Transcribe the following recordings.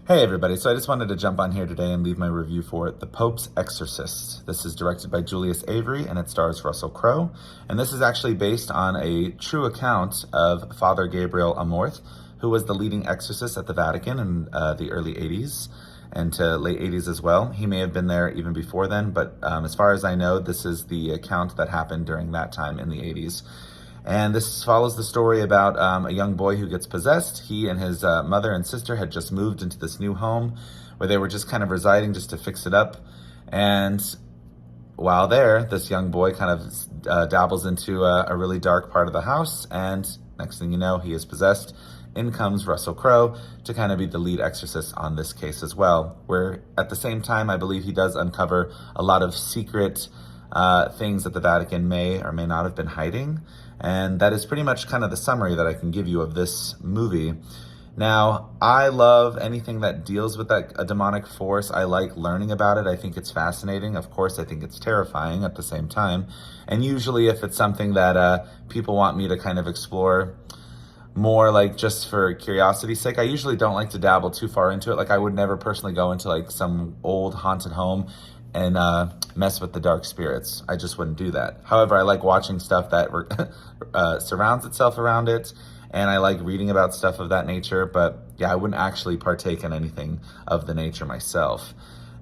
Hey everybody, so I just wanted to jump on here today and leave my review for The Pope's Exorcist. This is directed by Julius Avery and it stars Russell Crowe. And this is actually based on a true account of Father Gabriel Amorth, who was the leading exorcist at the Vatican in the early 80s and to late 80s as well. He may have been there even before then, but as far as I know, this is the account that happened during that time in the 80s. And this follows the story about a young boy who gets possessed. He and his mother and sister had just moved into this new home where they were just kind of residing just to fix it up. And while there, this young boy kind of dabbles into a really dark part of the house. And next thing you know, he is possessed. In comes Russell Crowe to kind of be the lead exorcist on this case as well, where at the same time, I believe he does uncover a lot of secret things that the Vatican may or may not have been hiding. And that is pretty much kind of the summary that I can give you of this movie. Now, I love anything that deals with a demonic force. I like learning about it. I think it's fascinating. Of course, I think it's terrifying at the same time. And usually if it's something that people want me to kind of explore more like just for curiosity's sake, I usually don't like to dabble too far into it. Like I would never personally go into like some old haunted home and mess with the dark spirits. I just wouldn't do that. However, I like watching stuff that surrounds itself around it, and I like reading about stuff of that nature, but yeah, I wouldn't actually partake in anything of the nature myself.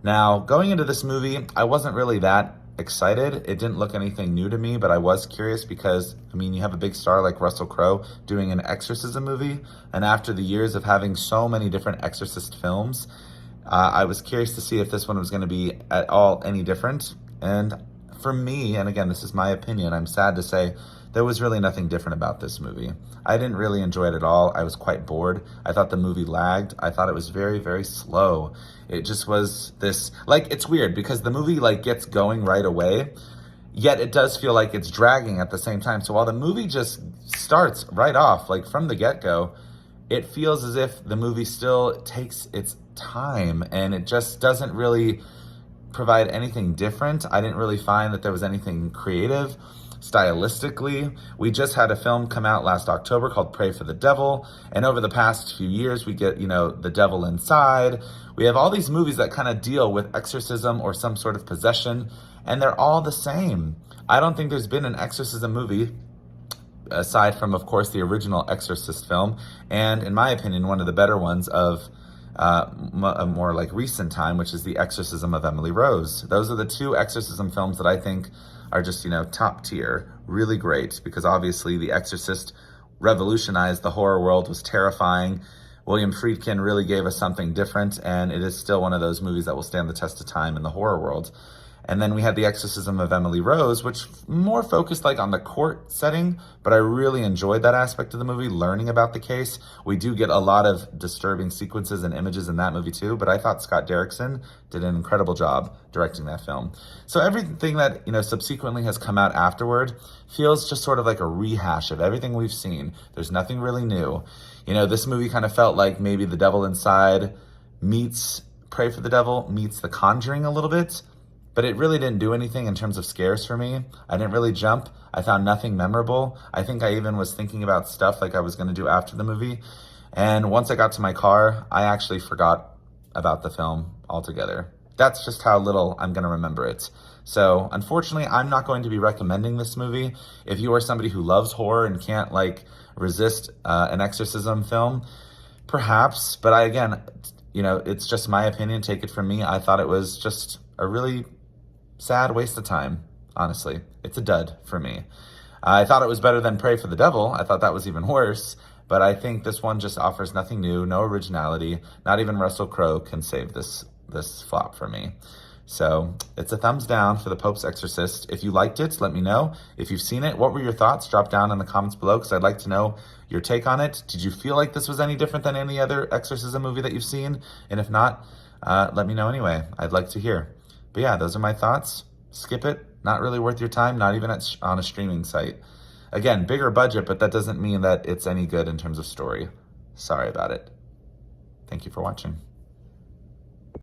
Now, going into this movie, I wasn't really that excited. It didn't look anything new to me, but I was curious because, I mean, you have a big star like Russell Crowe doing an exorcism movie, and after the years of having so many different exorcist films, I was curious to see if this one was going to be at all any different. And for me, and again, this is my opinion, I'm sad to say, there was really nothing different about this movie. I didn't really enjoy it at all. I was quite bored. I thought the movie lagged. I thought it was very, very slow. It just was this, like, it's weird because the movie like gets going right away, yet it does feel like it's dragging at the same time. So while the movie just starts right off, like from the get-go, it feels as if the movie still takes its time and it just doesn't really provide anything different. I didn't really find that there was anything creative stylistically. We just had a film come out last October called Pray for the Devil, and over the past few years we get, The Devil Inside. We have all these movies that kind of deal with exorcism or some sort of possession, and they're all the same. I don't think there's been an exorcism movie aside from, of course, the original Exorcist film, and in my opinion, one of the better ones of a more like recent time, which is The Exorcism of Emily Rose. Those are the two exorcism films that I think are just, top tier, really great, because obviously The Exorcist revolutionized the horror world, was terrifying. William Friedkin really gave us something different, and it is still one of those movies that will stand the test of time in the horror world. And then we had The Exorcism of Emily Rose, which more focused like on the court setting, but I really enjoyed that aspect of the movie, learning about the case. We do get a lot of disturbing sequences and images in that movie too, but I thought Scott Derrickson did an incredible job directing that film. So everything that, subsequently has come out afterward feels just sort of like a rehash of everything we've seen. There's nothing really new. This movie kind of felt like maybe The Devil Inside meets Pray for the Devil meets The Conjuring a little bit, but it really didn't do anything in terms of scares for me. I didn't really jump. I found nothing memorable. I think I even was thinking about stuff like I was going to do after the movie. And once I got to my car, I actually forgot about the film altogether. That's just how little I'm going to remember it. So unfortunately, I'm not going to be recommending this movie. If you are somebody who loves horror and can't resist an exorcism film, perhaps. But again, it's just my opinion. Take it from me. I thought it was just a really sad waste of time, honestly. It's a dud for me. I thought it was better than Pray for the Devil. I thought that was even worse, but I think this one just offers nothing new, no originality. Not even Russell Crowe can save this flop for me. So it's a thumbs down for The Pope's Exorcist. If you liked it, let me know. If you've seen it, what were your thoughts? Drop down in the comments below because I'd like to know your take on it. Did you feel like this was any different than any other exorcism movie that you've seen? And if not, let me know anyway. I'd like to hear. But yeah, those are my thoughts. Skip it. Not really worth your time, not even on a streaming site. Again, bigger budget, but that doesn't mean that it's any good in terms of story. Sorry about it. Thank you for watching.